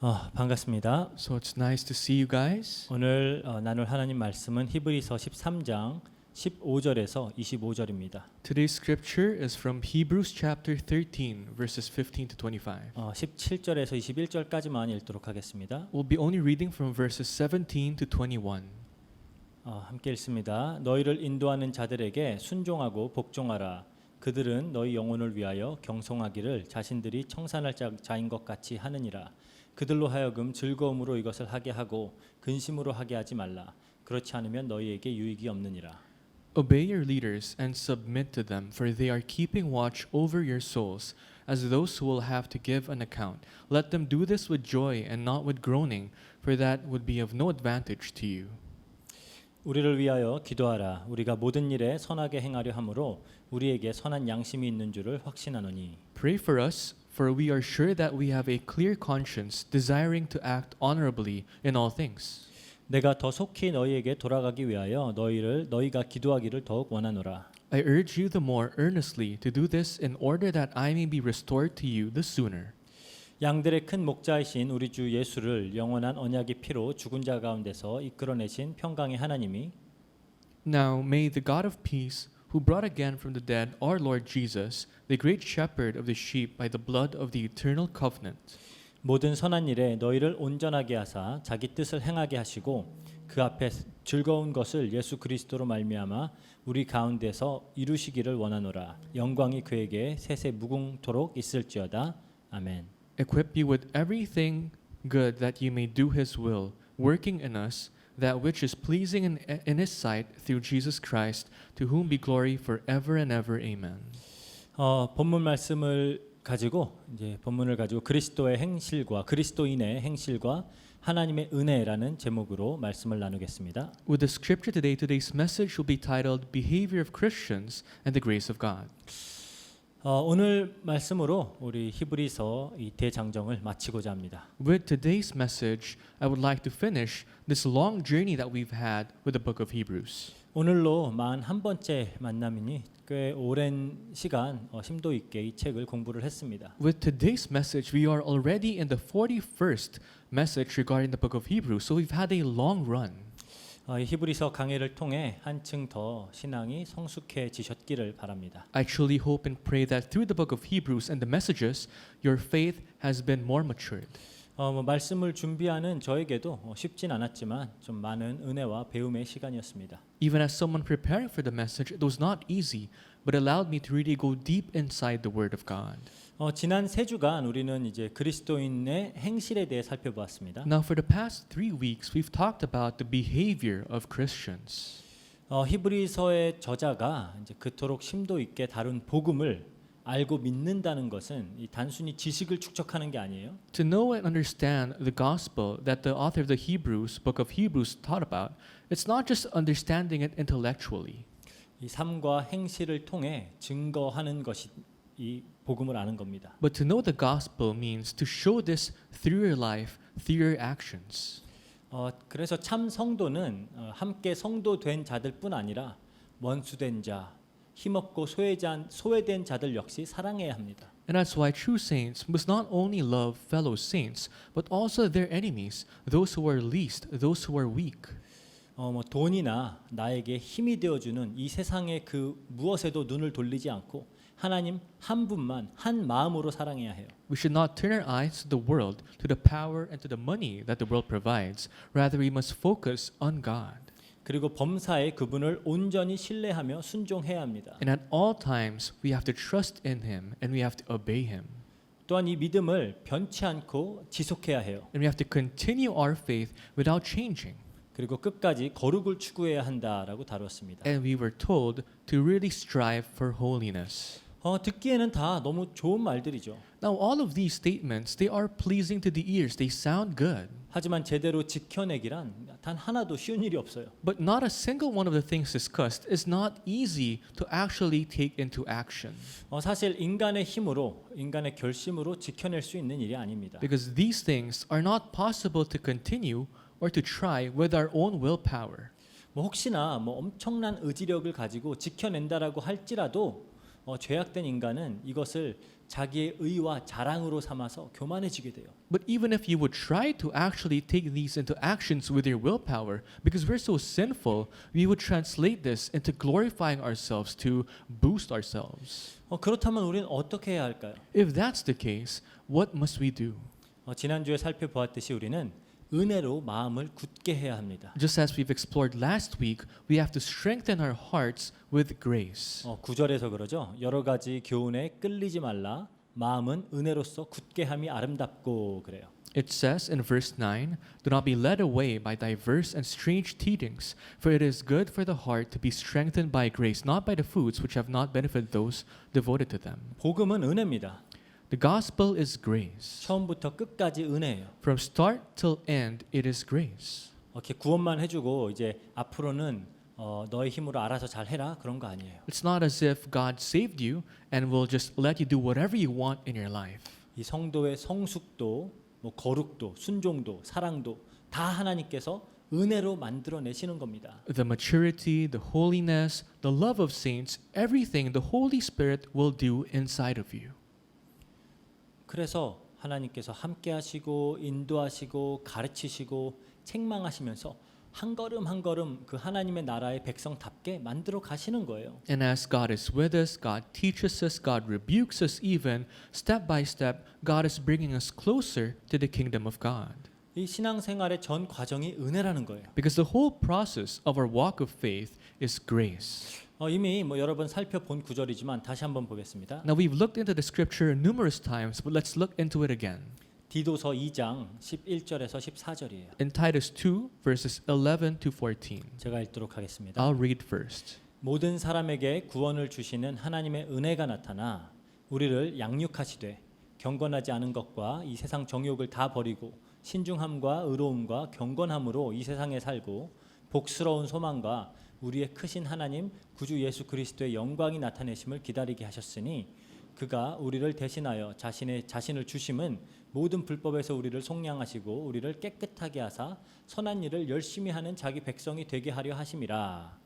반갑습니다. So it's nice to see you guys. 오늘 나눌 하나님 말씀은 히브리서 13장 15절에서 25절입니다. Today's scripture is from Hebrews chapter 13 verses 15 to 25. 17절에서 21절까지만 읽도록 하겠습니다. We'll be only reading from verses 17 to 21. 함께 읽습니다. 너희를 인도하는 자들에게 순종하고 복종하라. 그들은 너희 영혼을 위하여 경송하기를 자신들이 청산할 자인 것 같이 하느니라. 그들로 하여금 즐거움으로 이것을 하게 하고 근심으로 하게 하지 말라. 그렇지 않으면 너희에게 유익이 없느니라. Obey your leaders and submit to them, for they are keeping watch over your souls, as those who will have to give an account. Let them do this with joy and not with groaning, for that would be of no advantage to you. 우리를 위하여 기도하라. 우리가 모든 일에 선하게 행하려 함으로 우리에게 선한 양심이 있는 줄을 확신하노니. Pray for us, for we are sure that we have a clear conscience, desiring to act honorably in all things. 내가 더 속히 너희에게 돌아가기 위하여 너희가 기도하기를 더욱 원하노라. I urge you the more earnestly to do this in order that I may be restored to you the sooner. 양들의 큰 목자이신 우리 주 예수를 영원한 언약의 피로 죽은 자 가운데서 이끌어내신 평강의 하나님이 Now may the God of peace, who brought again from the dead our Lord Jesus, the great shepherd of the sheep by the blood of the eternal covenant, 모든 선한 일에 너희를 온전하게 하사 자기 뜻을 행하게 하시고 그 앞에 즐거운 것을 예수 그리스도로 말미암아 우리 가운데서 이루시기를 원하노라. 영광이 그에게 세세 무궁토록 있을지어다. 아멘. equip you with everything good that you may do his will, working in us that which is pleasing in his sight through Jesus Christ, to whom be glory forever and ever. Amen. 본문을 가지고 그리스도의 행실과 그리스도인의 행실과 하나님의 은혜라는 제목으로 말씀을 나누겠습니다. With the scripture today, today's message will be titled Behavior of Christians and the Grace of God. 오늘 말씀으로 우리 히브리서 이 대장정을 마치고자 합니다. With today's message, I would like to finish this long journey that we've had with the book of Hebrews. 오늘로 41번째 만남이니 꽤 오랜 시간 심도 있게 이 책을 공부를 했습니다. With today's message, we are already in the 41st message regarding the book of Hebrews, so we've had a long run. 이 히브리서 강해를 통해 한층 더 신앙이 성숙해지셨기를 바랍니다. I truly hope and pray that through the book of Hebrews and the messages, your faith has been more matured. 말씀을 준비하는 저에게도 쉽진 않았지만 좀 많은 은혜와 배움의 시간이었습니다. Even as someone preparing for the message, it was not easy, but allowed me to really go deep inside the Word of God. 지난 3주간 우리는 이제 그리스도인의 행실에 대해 살펴보았습니다. Now, for the past 3 weeks, we've talked about the behavior of Christians. 히브리서의 저자가 이제 그토록 심도 있게 다룬 복음을 알고 믿는다는 것은 이 단순히 지식을 축적하는 게 아니에요. To know and understand the gospel that the author of the book of Hebrews taught about, it's not just understanding it intellectually. 이 삶과 행실을 통해 증거하는 것이 이 복음을 아는 겁니다. But to know the gospel means to show this through your life, through your actions. 그래서 참 성도는 함께 성도된 자들뿐 아니라 원수된 자, 힘없고 소외된 자들 역시 사랑해야 합니다. And that's why true saints must not only love fellow saints, but also their enemies, those who are least, those who are weak. 돈이나 나에게 힘이 되어주는 이 세상의 그 무엇에도 눈을 돌리지 않고 하나님 한 분만 한 마음으로 사랑해야 해요. We should not turn our eyes to the world, to the power and to the money that the world provides. Rather, we must focus on God. 그리고 범사에 그분을 온전히 신뢰하며 순종해야 합니다. And at all times, we have to trust in Him and we have to obey Him. 또한 이 믿음을 변치 않고 지속해야 해요. And we have to continue our faith without changing. 그리고 끝까지 거룩을 추구해야 한다라고 다뤘습니다. And we were told to really strive for holiness. 듣기에는 다 너무 좋은 말들이죠. Now, all of these statements, they are pleasing to the ears. They sound good. 하지만 제대로 지켜내기란 단 하나도 쉬운 일이 없어요. But not a single one of the things discussed is not easy to actually take into action. 사실 인간의 힘으로, 인간의 결심으로 지켜낼 수 있는 일이 아닙니다. Because these things are not possible to continue or to try with our own willpower. 혹시나 엄청난 의지력을 가지고 지켜낸다라고 할지라도 죄악된 인간은 이것을 자기의 의와 자랑으로 삼아서 교만해지게 돼요. But even if you would try to actually take these into actions with your willpower, because we're so sinful, we would translate this into glorifying ourselves to boost ourselves. 그렇다면 우리는 어떻게 해야 할까요? If that's the case, what must we do? 지난주에 살펴보았듯이 우리는 은혜로 마음을 굳게 해야 합니다. Just as we've explored last week, we have to strengthen our hearts with grace. 9절에서 그러죠. 여러 가지 교훈에 끌리지 말라. 마음은 은혜로서 굳게 함이 아름답고 그래요. It says in verse 9, "Do not be led away by diverse and strange teachings, for it is good for the heart to be strengthened by grace, not by the foods which have not benefited those devoted to them." 복음은 은혜입니다. The gospel is grace. 처음부터 끝까지 은혜예요. From start till end, it is grace. 이렇게 구원만 해주고 이제 앞으로는 너의 힘으로 알아서 잘 해라 그런 거 아니에요. It's not as if God saved you and will just let you do whatever you want in your life. 이 성도의 성숙도, 거룩도, 순종도, 사랑도 다 하나님께서 은혜로 만들어내시는 겁니다. The maturity, the holiness, the love of saints, everything the Holy Spirit will do inside of you. 그래서 하나님께서 함께하시고 인도하시고 가르치시고 책망하시면서 한 걸음 한 걸음 그 하나님의 나라의 백성답게 만들어 가시는 거예요. And as God is with us, God teaches us, God rebukes us even, step by step, God is bringing us closer to the kingdom of God. 이 신앙생활의 전 과정이 은혜라는 거예요. Because the whole process of our walk of faith is grace. 이미 여러 번 살펴본 구절이지만 다시 한번 보겠습니다. Now we've looked into the scripture numerous times, but let's look into it again. 디도서 2장 11절에서 14절이에요. In Titus 2, verses 11 to 14. 제가 읽도록 하겠습니다. I'll read first. 모든 사람에게 구원을 주시는 하나님의 은혜가 나타나 우리를 양육하시되 경건하지 않은 것과 이 세상 정욕을 다 버리고 신중함과 의로움과 경건함으로 이 세상에 살고 복스러운 소망과 우리의 크신 하나님 구주 예수 그리스도의 영광이 나타내심을 기다리게 하셨으니 그가 우리를 대신하여 자신을 주심은 모든 불법에서 우리를 속량하시고 우리를 깨끗하게 하사 선한 일을 열심히 하는 자기 백성이 되게 하려 하심이라.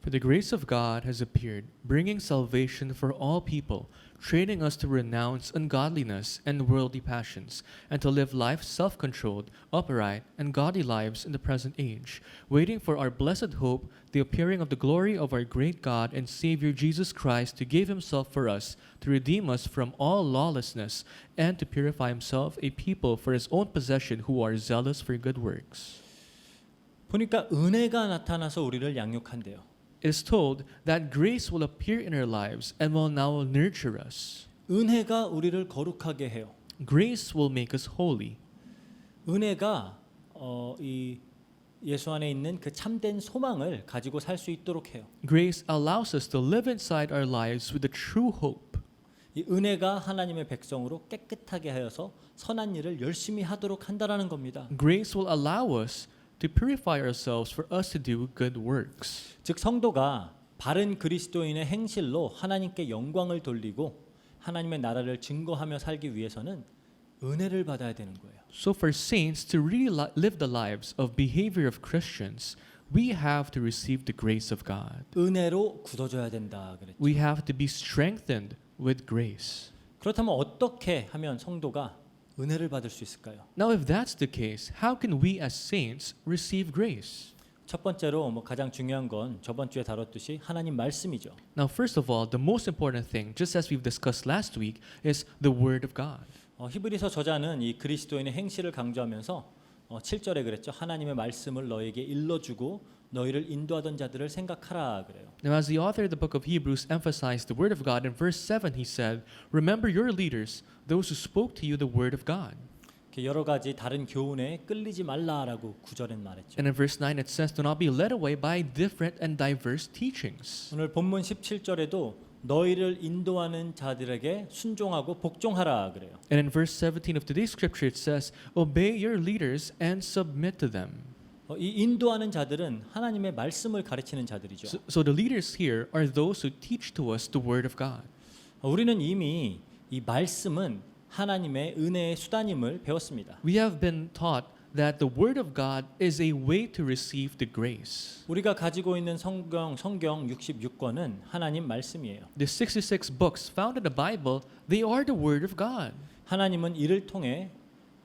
For the grace of God has appeared, bringing salvation for all people, training us to renounce ungodliness and worldly passions, and to live life self-controlled, upright, and godly lives in the present age, waiting for our blessed hope, the appearing of the glory of our great God and Savior Jesus Christ, to give himself for us, to redeem us from all lawlessness, and to purify himself a people for his own possession who are zealous for good works. 보니까 은혜가 나타나서 우리를 양육한대요. It is told that grace will appear in our lives and will now nurture us. 은혜가 우리를 거룩하게 해요. Grace will make us holy. 은혜가 이 예수 안에 있는 그 참된 소망을 가지고 살 수 있도록 해요. Grace allows us to live inside our lives with a true hope. 이 은혜가 하나님의 백성으로 깨끗하게 하여서 선한 일을 열심히 하도록 한다라는 겁니다. Grace will allow us to purify ourselves for us to do good works. 즉 성도가 바른 그리스도인의 행실로 하나님께 영광을 돌리고 하나님의 나라를 증거하며 살기 위해서는 은혜를 받아야 되는 거예요. So for saints to really live the lives of behavior of Christians, we have to receive the grace of God. 은혜로 굳어져야 된다 그랬죠. We have to be strengthened with grace. 그렇다면 어떻게 하면 성도가 은혜를 받을 수 있을까요? Now if that's the case, how can we as saints receive grace? 첫 번째로 가장 중요한 건 저번 주에 다뤘듯이 하나님 말씀이죠. Now first of all, the most important thing, just as we've discussed last week, is the Word of God. 히브리서 저자는 이 그리스도인의 행실을 강조하면서 7절에 그랬죠. 하나님의 말씀을 너에게 일러주고 너희를 인도하던 자들을 생각하라 그래요. Now as the author of the book of Hebrews emphasized the Word of God, in verse 7 he said, "Remember your leaders, those who spoke to you the Word of God." 여러 가지 다른 교훈에 끌리지 말라라고 9절엔 말했죠. And in verse 9 it says, "Do not be led away by different and diverse teachings." 오늘 본문 17절에도 너희를 인도하는 자들에게 순종하고 복종하라 그래요. And in verse 17 of today's scripture it says, "Obey your leaders and submit to them." 이 인도하는 자들은 하나님의 말씀을 가르치는 자들이죠. So the leaders here are those who teach to us the Word of God. 우리는 이미 이 말씀은 하나님의 은혜의 수단임을 배웠습니다. We have been taught that the Word of God is a way to receive the grace. 우리가 가지고 있는 성경 66권은 하나님 말씀이에요. The 66 books found in the Bible, they are the Word of God. 하나님은 이를 통해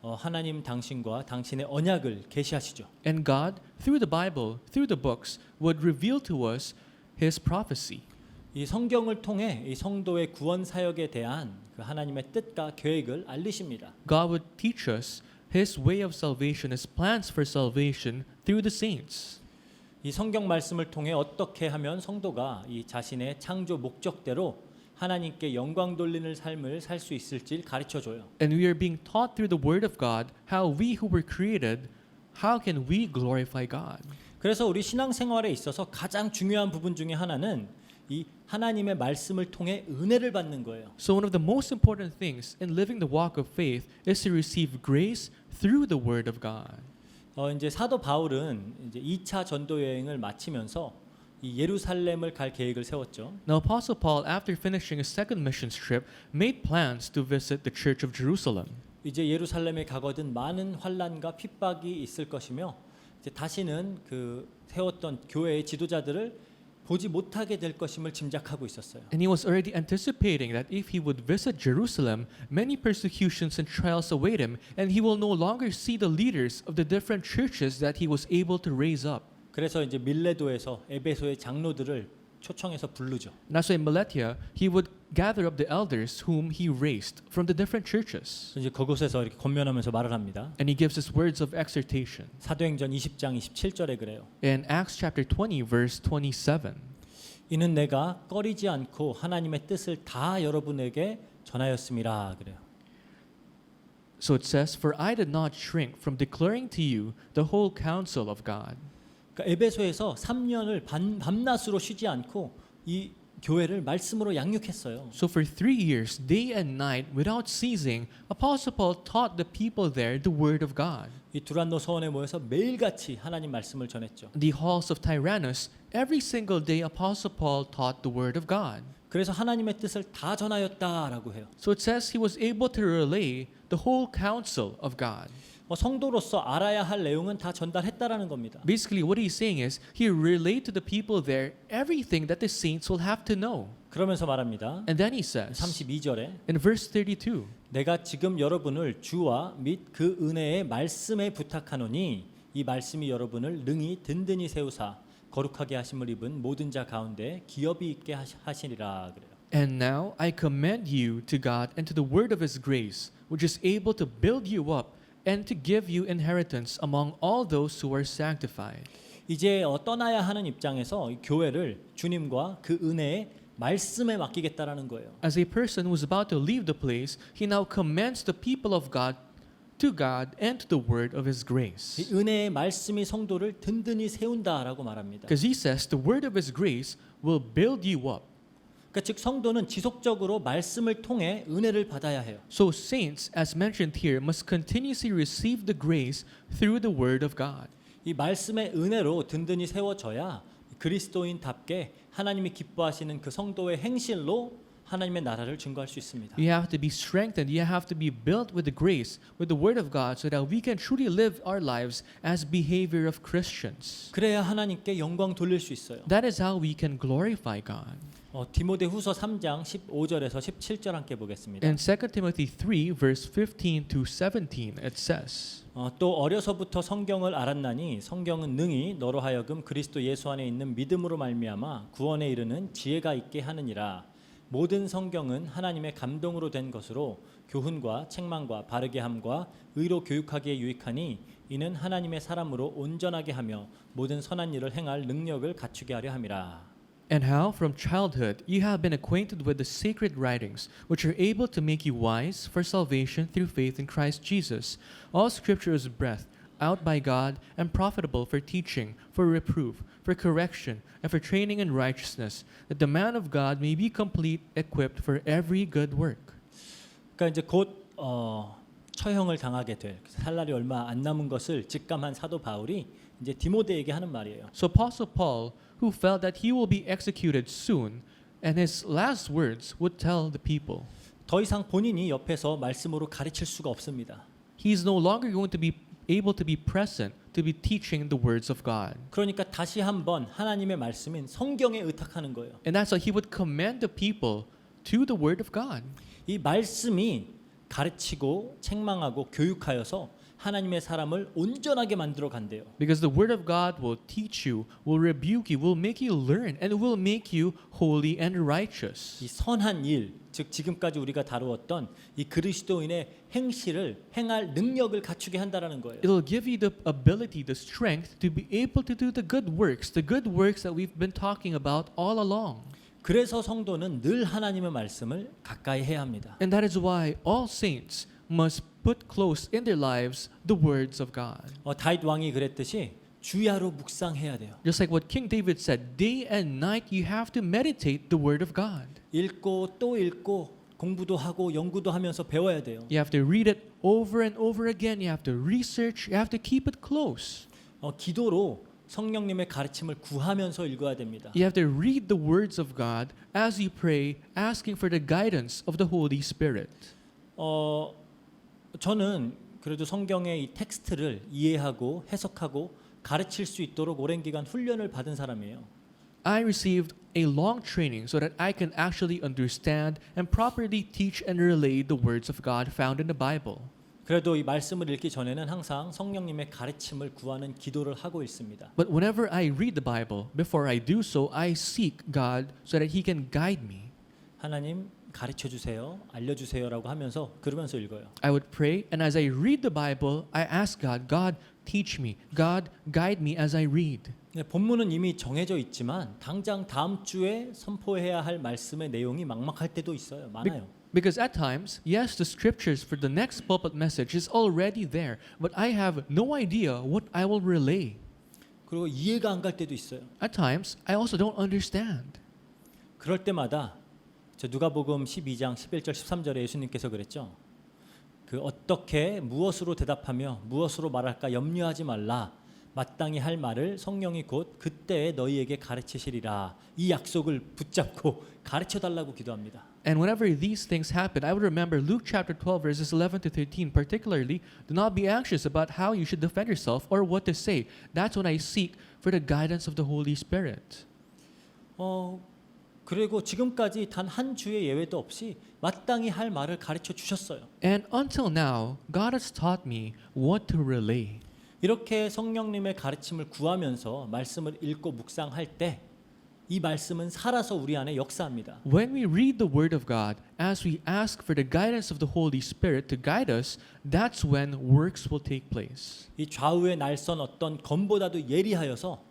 하나님 당신과 당신의 언약을 계시하시죠. And God, through the Bible, through the books, would reveal to us His prophecy. 이 성경을 통해 이 성도의 구원 사역에 대한 그 하나님의 뜻과 계획을 알리십니다. God would teach us His way of salvation, His plans for salvation through the saints. 이 성경 말씀을 통해 어떻게 하면 성도가 이 자신의 창조 목적대로 하나님께 영광 돌리는 삶을 살 수 있을지 가르쳐 줘요. And we are being taught through the Word of God how we who were created, how can we glorify God? 그래서 우리 신앙생활에 있어서 가장 중요한 부분 중에 하나는 이 하나님의 말씀을 통해 은혜를 받는 거예요. So one of the most important things in living the walk of faith is to receive grace through the Word of God. 이제 사도 바울은 이제 2차 전도 여행을 마치면서 이 예루살렘을 갈 계획을 세웠죠. Now Apostle Paul, after finishing his second missions trip, made plans to visit the Church of Jerusalem. 이제 예루살렘에 가거든 많은 환난과 핍박이 있을 것이며 이제 다시는 그 세웠던 교회의 지도자들을 보지 못하게 될 것임을 짐작하고 있었어요. And he was already anticipating that if he would visit Jerusalem, many persecutions and trials await him, and he will no longer see the leaders of the different churches that he was able to raise up. 그래서 이제 밀레도에서 에베소의 장로들을 초청해서 부르죠. And that's why in Miletia, he would gather up the elders whom he raised from the different churches. 이제 그곳에서 이렇게 권면하면서 말을 합니다. And he gives us words of exhortation. 사도행전 20장 27절에 그래요. In Acts chapter 20, verse 27, 이는 내가 꺼리지 않고 하나님의 뜻을 다 여러분에게 전하였음이라 그래요. so it says, "For I did not shrink from declaring to you the whole counsel of God." 그러니까 에베소에서 3년을 밤낮으로 쉬지 않고 이 교회를 말씀으로 양육했어요. So for 3 years, day and night, without ceasing, Apostle Paul taught the people there the word of God. 이 두란노 서원에 모여서 매일같이 하나님 말씀을 전했죠. In the halls of Tyrannus, every single day, Apostle Paul taught the word of God. 그래서 하나님의 뜻을 다 전하였다라고 해요. So it says he was able to relay the whole counsel of God. 성도로서 알아야 할 내용은 다 전달했다라는 겁니다. Basically, what he's saying is he relayed to the people there everything that the saints will have to know. 그러면서 말합니다. And then he says 32절에 in verse 32, 내가 지금 여러분을 주와 및 그 은혜의 말씀에 부탁하노니 이 말씀이 여러분을 능히 든든히 세우사 거룩하게 하심을 입은 모든 자 가운데 기업이 있게 하시리라 그래요. "And now I commend you to God and to the word of his grace, which is able to build you up and to give you inheritance among all those who are sanctified." 이제 떠나야 하는 입장에서 이 교회를 주님과 그 은혜의 말씀에 맡기겠다라는 거예요. As a person who is about to leave the place, he now commends the people of God to God and to the word of his 이 grace. 은혜의 말씀이 성도를 든든히 세운다라고 말합니다. Because he says the word of his grace will build you up. 그러니까 즉 성도는 지속적으로 말씀을 통해 은혜를 받아야 해요. So saints, as mentioned here, must continuously receive the grace through the word of God. 이 말씀의 은혜로 든든히 세워져야 그리스도인답게 하나님이 기뻐하시는 그 성도의 행실로 하나님의 나라를 증거할 수 있습니다. You have to be strengthened. You have to be built with the grace, with the word of God, so that we can truly live our lives as behavior of Christians. 그래야 하나님께 영광 돌릴 수 있어요. That is how we can glorify God. 디모데후서 3장 15절에서 17절 함께 보겠습니다. In 2 Timothy 3, verse 15 to 17, it says, 또 어려서부터 성경을 알았나니 성경은 능히 너로 하여금 그리스도 예수 안에 있는 믿음으로 말미암아 구원에 이르는 지혜가 있게 하느니라. 모든 성경은 하나님의 감동으로 된 것으로 교훈과 책망과 바르게 함과 의로 교육하기에 유익하니 이는 하나님의 사람으로 온전하게 하며 모든 선한 일을 행할 능력을 갖추게 하려 함이라. "And how from childhood you have been acquainted with the sacred writings, which are able to make you wise for salvation through faith in Christ Jesus. All scripture is breathed out by God and profitable for teaching, for reproof, for correction, and for training in righteousness, that the man of God may be complete, equipped for every good work." 그러니까 이제 곧 처형을 당하게 될 살 날이 얼마 안 남은 것을 직감한 사도 바울이 이제 디모데에게 하는 말이에요. So Apostle Paul, who felt that he will be executed soon, and his last words would tell the people, 더 이상 본인이 옆에서 말씀으로 가르칠 수가 없습니다. he is no longer going to be able to be present to be teaching the words of God. 그러니까 다시 한번 하나님의 말씀인 성경에 의탁하는 거예요. And that's why he would commend the people to the word of God. 이 말씀이 가르치고 책망하고 교육하여서 하나님의 사람을 온전하게 만들어 간대요. Because the word of God will teach you, will rebuke you, will make you learn, and will make you holy and righteous. 이 선한 일, 즉 지금까지 우리가 다루었던 이 그리스도인의 행실을 행할 능력을 갖추게 한다라는 거예요. It'll give you the ability, the strength to be able to do the good works that we've been talking about all along. 그래서 성도는 늘 하나님의 말씀을 가까이 해야 합니다. And that is why all saints must put close in their lives the words of God. 다윗 왕이 그랬듯이 주야로 묵상해야 돼요. Just like what King David said, day and night you have to meditate the word of God. 읽고 또 읽고 공부도 하고 연구도 하면서 배워야 돼요. You have to read it over and over again. You have to research. You have to keep it close. 기도로 성령님의 가르침을 구하면서 읽어야 됩니다. You have to read the words of God as you pray, asking for the guidance of the Holy Spirit. 저는 그래도 성경의 이 텍스트를 이해하고 해석하고 가르칠 수 있도록 오랜 기간 훈련을 받은 사람이에요. I received a long training so that I can actually understand and properly teach and relay the words of God found in the Bible. 그래도 이 말씀을 읽기 전에는 항상 성령님의 가르침을 구하는 기도를 하고 있습니다. But whenever I read the Bible, before I do so, I seek God so that He can guide me. 하나님 가르쳐 주세요, 알려 주세요라고 하면서 그러면서 읽어요. I would pray, and as I read the Bible, I ask God, God, teach me. God, guide me as I read. 본문은 이미 정해져 있지만 당장 다음 주에 선포해야 할 말씀의 내용이 막막할 때도 있어요. 많아요. Because at times, yes, the scriptures for the next pulpit message is already there, but I have no idea what I will relay. 그리고 이해가 안 갈 때도 있어요. At times, I also don't understand. 그럴 때마다 저 누가복음 12장 11절 13절에 예수님께서 그랬죠. 그 어떻게 무엇으로 대답하며 무엇으로 말할까 염려하지 말라. 마땅히 할 말을 성령이 곧 그때에 너희에게 가르치시리라. 이 약속을 붙잡고 가르쳐 달라고 기도합니다. And whenever these things happen, I would remember Luke chapter 12 verses 11 to 13 particularly, do not be anxious about how you should defend yourself or what to say. That's when I seek for the guidance of the Holy Spirit. 그리고 지금까지 단 한 주의 예외도 없이 마땅히 할 말을 가르쳐 주셨어요. And until now, God has taught me what to relay. 이렇게 성령님의 가르침을 구하면서 말씀을 읽고 묵상할 때 이 말씀은 살아서 우리 안에 역사합니다. When we read the Word of God, as we ask for the guidance of the Holy Spirit to guide us, that's when works will take place. 이 좌우의 날선 어떤 검보다도 예리하여서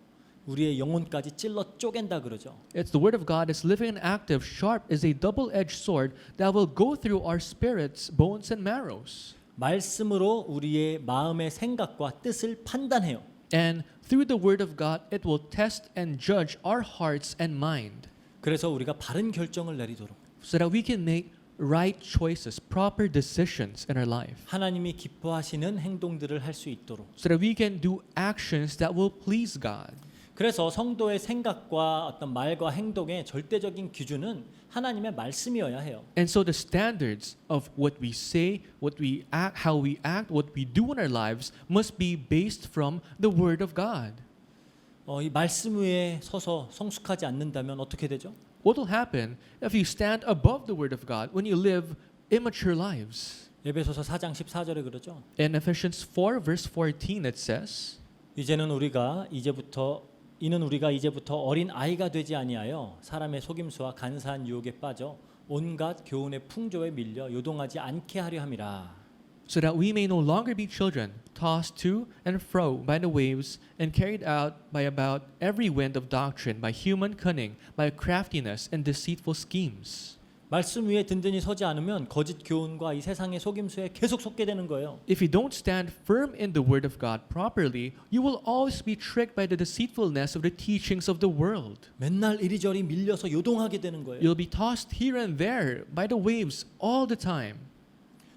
우리의 영혼까지 찔러 쪼갠다 그러죠. It's the Word of God is living and active, sharp as a double-edged sword that will go through our spirits, bones and marrows. 말씀으로 우리의 마음의 생각과 뜻을 판단해요. And through the Word of God, it will test and judge our hearts and mind, 그래서 우리가 바른 결정을 내리도록 so that we can make right choices, proper decisions in our life, 하나님이 기뻐하시는 행동들을 할 수 있도록. so that we can do actions that will please God. 그래서 성도의 생각과 어떤 말과 행동의 절대적인 기준은 하나님의 말씀이어야 해요. And so the standards of what we say, what we act, how we act, what we do in our lives must be based from the Word of God. 이 말씀 위에 서서 성숙하지 않는다면 어떻게 되죠? What will happen if you stand above the Word of God when you live immature lives? 에베소서 4장 14절에 그러죠. In Ephesians 4 verse 14 it says, 이는 우리가 이제부터 어린 아이가 되지 아니하여 사람의 속임수와 간사한 유혹에 빠져 온갖 교훈의 풍조에 밀려 요동하지 않게 하려 함이라. so that we may no longer be children, tossed to and fro by the waves and carried out by about every wind of doctrine, by human cunning, by craftiness and deceitful schemes. 말씀 위에 든든히 서지 않으면 거짓 교훈과 이 세상의 속임수에 계속 속게 되는 거예요. If you don't stand firm in the Word of God properly, you will always be tricked by the deceitfulness of the teachings of the world. 맨날 이리저리 밀려서 요동하게 되는 거예요. You'll be tossed here and there by the waves all the time.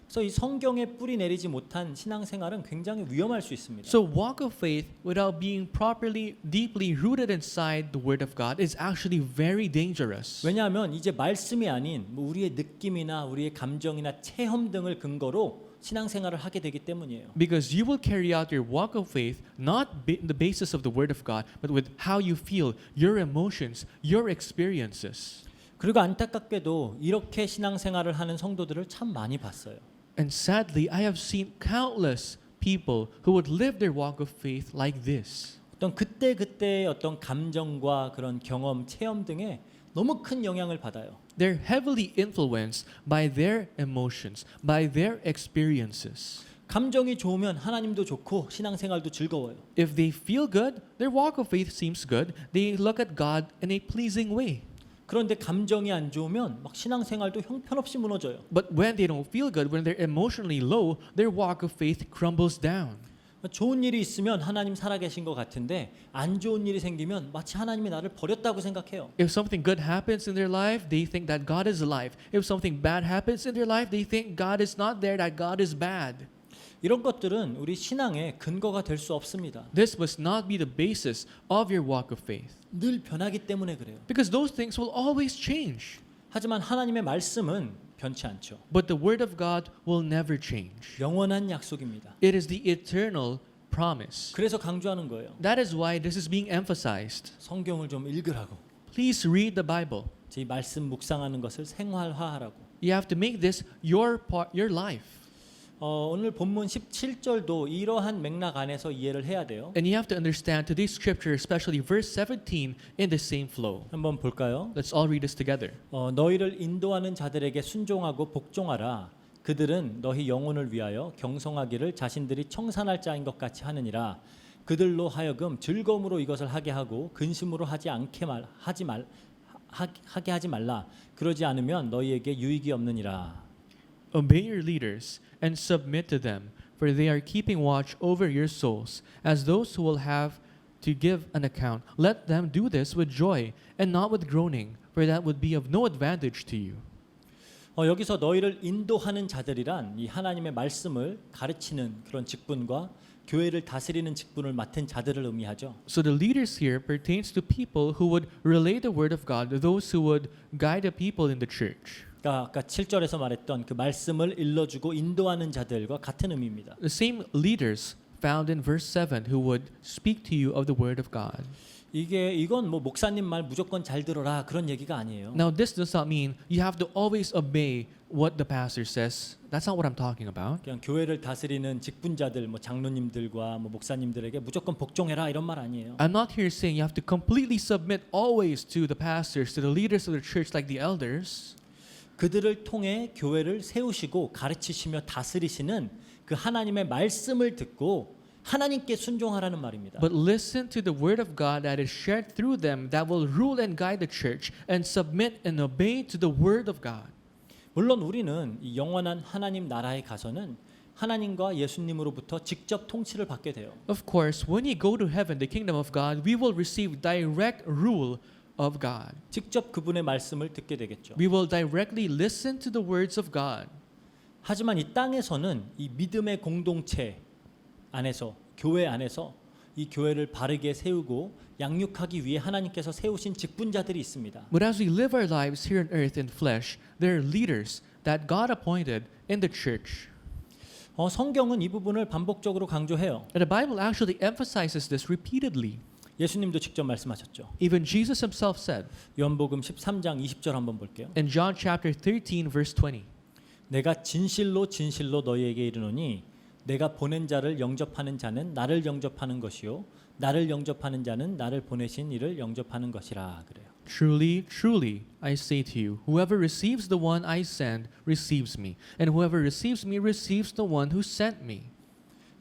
그래서 이 성경에 뿌리 내리지 못한 신앙생활은 굉장히 위험할 수 있습니다. So walk of faith without being properly, deeply rooted inside the Word of God is actually very dangerous. 왜냐하면 이제 말씀이 아닌 우리의 느낌이나 우리의 감정이나 체험 등을 근거로 신앙생활을 하게 되기 때문이에요. Because you will carry out your walk of faith not on the basis of the Word of God, but with how you feel, your emotions, your experiences. 그리고 안타깝게도 이렇게 신앙생활을 하는 성도들을 참 많이 봤어요. And sadly, I have seen countless people who would live their walk of faith like this. 어떤 그때그때의 어떤 감정과 그런 경험, 체험 등에 너무 큰 영향을 받아요. They're heavily influenced by their emotions, by their experiences. 감정이 좋으면 하나님도 좋고 신앙생활도 즐거워요. If they feel good, their walk of faith seems good. They look at God in a pleasing way. 그런데 감정이 안 좋으면 막 신앙생활도 형편없이 무너져요. But when they don't feel good, when they're emotionally low, their walk of faith crumbles down. 좋은 일이 있으면 하나님 살아계신 것 같은데 안 좋은 일이 생기면 마치 하나님이 나를 버렸다고 생각해요. If something good happens in their life, they think that God is alive. If something bad happens in their life, they think God is not there, that God is bad. 이런 것들은 우리 신앙의 근거가 될 수 없습니다. This must not be the basis of your walk of faith. 늘 변하기 때문에 그래요. Because those things will always change. 하지만 하나님의 말씀은 변치 않죠. But the word of God will never change. 영원한 약속입니다. It is the eternal promise. 그래서 강조하는 거예요. That is why this is being emphasized. 성경을 좀 읽으라고. Please read the Bible. 제 말씀 묵상하는 것을 생활화하라고. You have to make this your part, your life. 오늘 본문 17절도 이러한 맥락 안에서 이해를 해야 돼요. And you have to understand today's scripture, especially verse 17, in the same flow. 한번 볼까요? Let's all read this together. 너희를 인도하는 자들에게 순종하고 복종하라. 그들은 너희 영혼을 위하여 경성하기를 자신들이 청산할 자인 것 같이 하느니라. 그들로 하여금 즐거움으로 이것을 하게 하고 근심으로 하게 하지 말라. 그러지 않으면 너희에게 유익이 없느니라. Obey your leaders and submit to them, for they are keeping watch over your souls, as those who will have to give an account. Let them do this with joy and not with groaning, for that would be of no advantage to you. 여기서 너희를 인도하는 자들이란 이 하나님의 말씀을 가르치는 그런 직분과 교회를 다스리는 직분을 맡은 자들을 의미하죠. So the leaders here pertains to people who would relay the word of God, those who would guide the people in the church. 그러니까 아까 7절에서 말했던 그 말씀을 일러주고 인도하는 자들과 같은 의미입니다. The same leaders found in verse 7 who would speak to you of the word of God. 이건 뭐 목사님 말 무조건 잘 들어라 그런 얘기가 아니에요. Now this does not mean you have to always obey what the pastor says. That's not what I'm talking about. 그냥 교회를 다스리는 직분자들, 뭐 장로님들과 뭐 목사님들에게 무조건 복종해라 이런 말 아니에요. I'm not here saying you have to completely submit always to the pastors, to the leaders of the church like the elders. 그들을 통해 교회를 세우시고 가르치시며 다스리시는 그 하나님의 말씀을 듣고 하나님께 순종하라는 말입니다. But listen to the word of God that is shared through them that will rule and guide the church and submit and obey to the word of God. 물론 우리는 이 영원한 하나님 나라에 가서는 하나님과 예수님으로부터 직접 통치를 받게 돼요. Of course, when you go to heaven, the kingdom of God, we will receive direct rule of God. 직접 그분의 말씀을 듣게 되겠죠. We will directly listen to the words of God. 하지만 이 땅에서는 이 믿음의 공동체 안에서 교회 안에서 이 교회를 바르게 세우고 양육하기 위해 하나님께서 세우신 직분자들이 있습니다. But as we live our lives here on earth in flesh, there are leaders that God appointed in the church. 성경은 이 부분을 반복적으로 강조해요. And the Bible actually emphasizes this repeatedly. 예수님도 직접 말씀하셨죠. Even Jesus himself said 요한복음 13장 20절 한번 볼게요. in John chapter 13 verse 20. 내가 진실로 진실로 너희에게 이르노니 내가 보낸 자를 영접하는 자는 나를 영접하는 것이요 나를 영접하는 자는 나를 보내신 이를 영접하는 것이라 그래요. Truly, truly, I say to you, whoever receives the one I send receives me, and whoever receives me receives the one who sent me.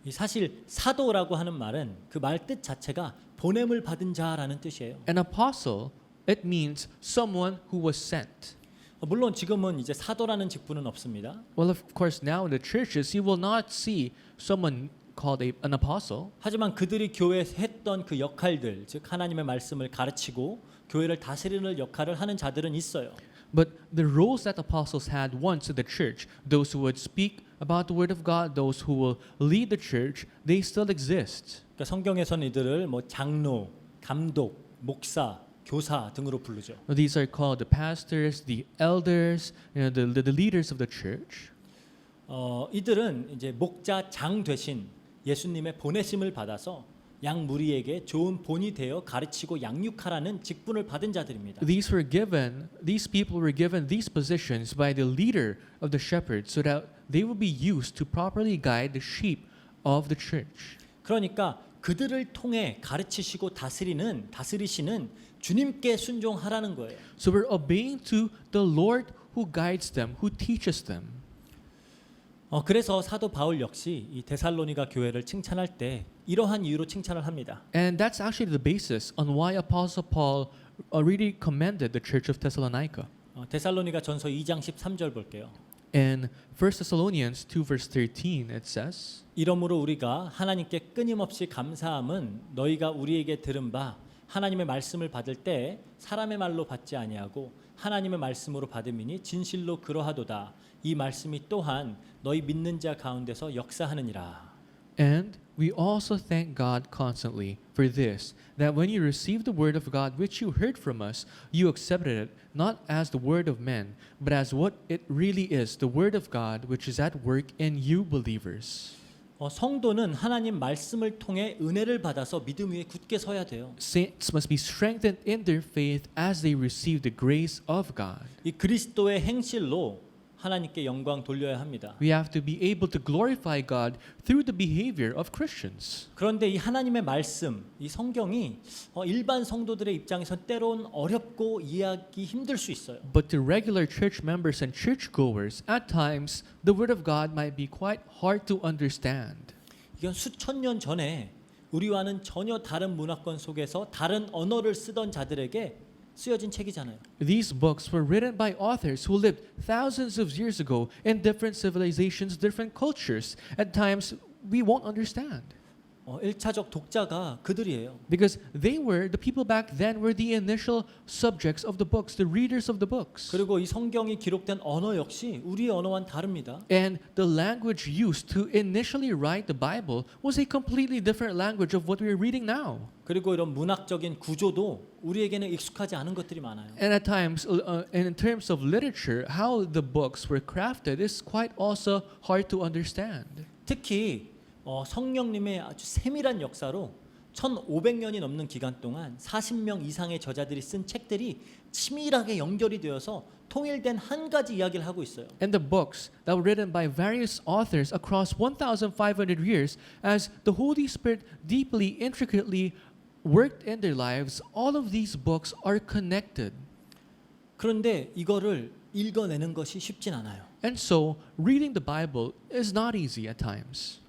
이 사실 사도라고 하는 말은 그 말 뜻 자체가 보냄을 받은 자라는 뜻이에요. An apostle, it means someone who was sent. 물론 지금은 이제 사도라는 직분은 없습니다. Well, of course, now in the churches, you will not see someone called an apostle. 하지만 그들이 교회에서 했던 그 역할들, 즉 하나님의 말씀을 가르치고 교회를 다스리는 역할을 하는 자들은 있어요. But the roles that apostles had once in the church, those who would speak about the word of God, those who will lead the church, they still exist. 그러니까 성경에서는 이들을 뭐 장로, 감독, 목사, 교사 등으로 부르죠. These are called the pastors, the elders, the leaders of the church. 이들은 이제 목자 장 되신 예수님의 보내심을 받아서 양 무리에게 좋은 본이 되어 가르치고 양육하라는 직분을 받은 자들입니다. These people were given these positions by the leader of the shepherds so that they would be used to properly guide the sheep of the church. 그러니까 그들을 통해 가르치시고 다스리시는 주님께 순종하라는 거예요. So we're obeying to the Lord who guides them, who teaches them. 그래서 사도 바울 역시 이 데살로니가 교회를 칭찬할 때 이러한 이유로 칭찬을 합니다. And that's actually the basis on why Apostle Paul really commended the church of Thessalonica. 데살로니가 전서 2장 13절 볼게요. In 1 Thessalonians 2 verse 13 it says, 이러므로 우리가 하나님께 끊임없이 감사함은 너희가 우리에게 들은 바 하나님의 말씀을 받을 때 사람의 말로 받지 아니하고 하나님의 말씀으로 받음이니 진실로 그러하도다. 이 말씀이 또한 너희 믿는 자 가운데서 역사하느니라. And we also thank God constantly for this, that when you received the word of God which you heard from us, you accepted it not as the word of men, but as what it really is, the word of God which is at work in you believers. 성도는 하나님 말씀을 통해 은혜를 받아서 믿음 위에 굳게 서야 돼요. Saints must be strengthened in their faith as they receive the grace of God. 이 그리스도의 행실로 하나님께 영광 돌려야 합니다. We have to be able to glorify God through the behavior of Christians. 그런데 이 하나님의 말씀, 이 성경이 일반 성도들의 입장에서 때론 어렵고 이해하기 힘들 수 있어요. But to regular church members and churchgoers, at times the word of God might be quite hard to understand. 이건 수천 년 전에 우리와는 전혀 다른 문화권 속에서 다른 언어를 쓰던 자들에게 쓰여진 책이잖아요. These books were written by authors who lived thousands of years ago in different civilizations, different cultures. At times we won't understand. 1차적 독자가 그들이에요. Because the people back then were the initial subjects of the books, the readers of the books. 그리고 이 성경이 기록된 언어 역시 우리의 언어와는 다릅니다. And the language used to initially write the Bible was a completely different language of what we're reading now. 그리고 이런 문학적인 구조도 우리에게는 익숙하지 않은 것들이 많아요. And at times, and in terms of literature, how the books were crafted is quite also hard to understand. 특히 성령님의 아주 세밀한 역사로 1500년이 넘는 기간 동안 40명 이상의 저자들이 쓴 책들이 치밀하게 연결이 되어서 통일된 한 가지 이야기를 하고 있어요. And the books that were written by various authors across 1,500 years, as the Holy Spirit deeply, intricately worked in their lives, all of these books are connected. 그런데 이거를 읽어내는 것이 쉽진 않아요. And so, reading the Bible is not easy at times.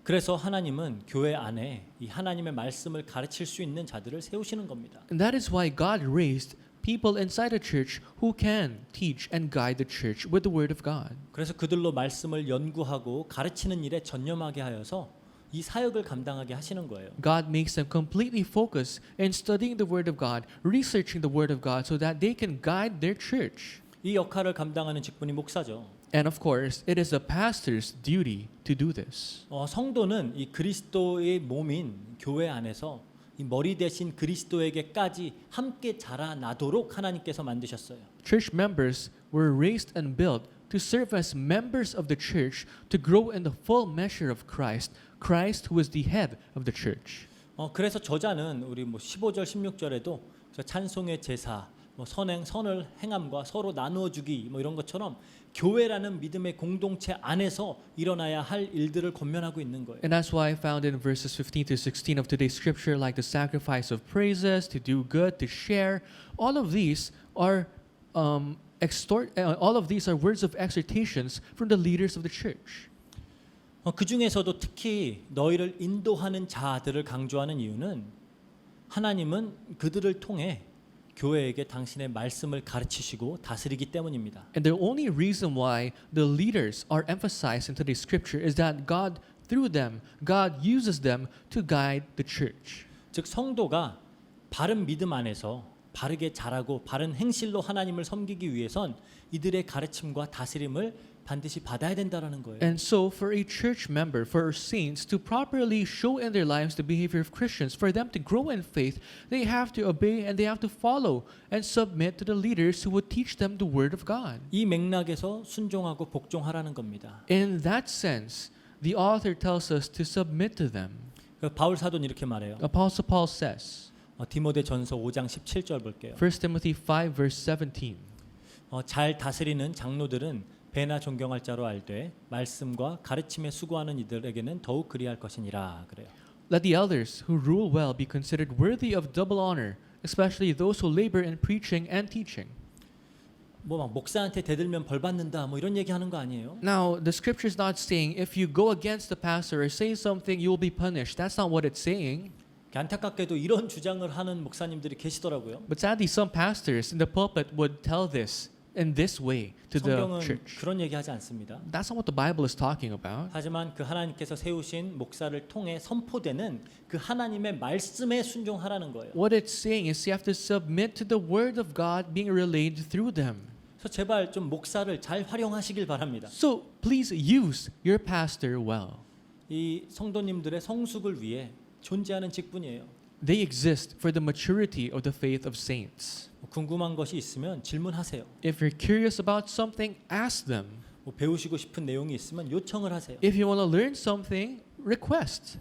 그래서 하나님은 교회 안에 이 하나님의 말씀을 가르칠 수 있는 자들을 세우시는 겁니다. And that is why God raised people inside a church who can teach and guide the church with the word of God. 그래서 그들로 말씀을 연구하고 가르치는 일에 전념하게 하여서 이 사역을 감당하게 하시는 거예요. God makes them completely focus in studying the word of God, researching the word of God so that they can guide their church. 이 역할을 감당하는 직분이 목사죠. And of course, it is a pastor's duty to do this. 성도는 이 그리스도의 몸인 교회 안에서 이 머리 대신 그리스도에게까지 함께 자라나도록 하나님께서 만드셨어요. Church members were raised and built to serve as members of the church to grow in the full measure of Christ, Christ who is the head of the church. 그래서 저자는 우리 15절 16절에도 찬송의 제사, 선을 행함과 서로 나누어 주기 이런 것처럼 교회라는 믿음의 공동체 안에서 일어나야 할 일들을 권면하고 있는 거예요. And that's why I found in verses 15 to 16 of today's scripture, like the sacrifice of praises, to do good, to share, all of these are all of these are words of exhortations from the leaders of the church. 그 중에서도 특히 너희를 인도하는 자들을 강조하는 이유는 하나님은 그들을 통해 교회에게 당신의 말씀을 가르치시고 다스리기 때문입니다. And the only reason why the leaders are emphasized in today's scripture is that God, through them, God uses them to guide the church. 즉 성도가 바른 믿음 안에서 바르게 자라고 바른 행실로 하나님을 섬기기 위해선 이들의 가르침과 다스림을 반드시 받아야 된다라는 거예요. And so, for a church member, for saints to properly show in their lives the behavior of Christians, for them to grow in faith, they have to obey and they have to follow and submit to the leaders who would teach them the Word of God. 이 맥락에서 순종하고 복종하라는 겁니다. In that sense, the author tells us to submit to them. 그 바울 사도는 이렇게 말해요. Apostle Paul says, 디모데전서 5장 17절 볼게요. 1 Timothy 5 verse 17, 잘 다스리는 장로들은 배나 존경할 자로 알되 말씀과 가르침에 수고하는 이들에게는 더욱 그리할 것이니라 그래요. let the elders who rule well be considered worthy of double honor, especially those who labor in preaching and teaching. 뭐 막 목사한테 대들면 벌 받는다 뭐 이런 얘기하는 거 아니에요? Now, the scripture is not saying if you go against the pastor or say something, you will be punished. That's not what it's saying. 안타깝게도 이런 주장을 하는 목사님들이 계시더라고요. But sadly, some pastors in the pulpit would tell this in this way to the 성경은 church. 그런 얘기하지 않습니다. That's not what the Bible is talking about. 하지만 그 하나님께서 세우신 목사를 통해 선포되는 그 하나님의 말씀에 순종하라는 거예요. What it's saying is you have to submit to the word of God being relayed through them. 그래서 제발 좀 목사를 잘 활용하시길 바랍니다. So please use your pastor well. 이 성도님들의 성숙을 위해 존재하는 직분이에요. They exist for the maturity of the faith of saints. 궁금한 것이 있으면 질문하세요. If you're curious about something, ask them. 배우시고 싶은 내용이 있으면 요청을 하세요. If you want to learn something, request.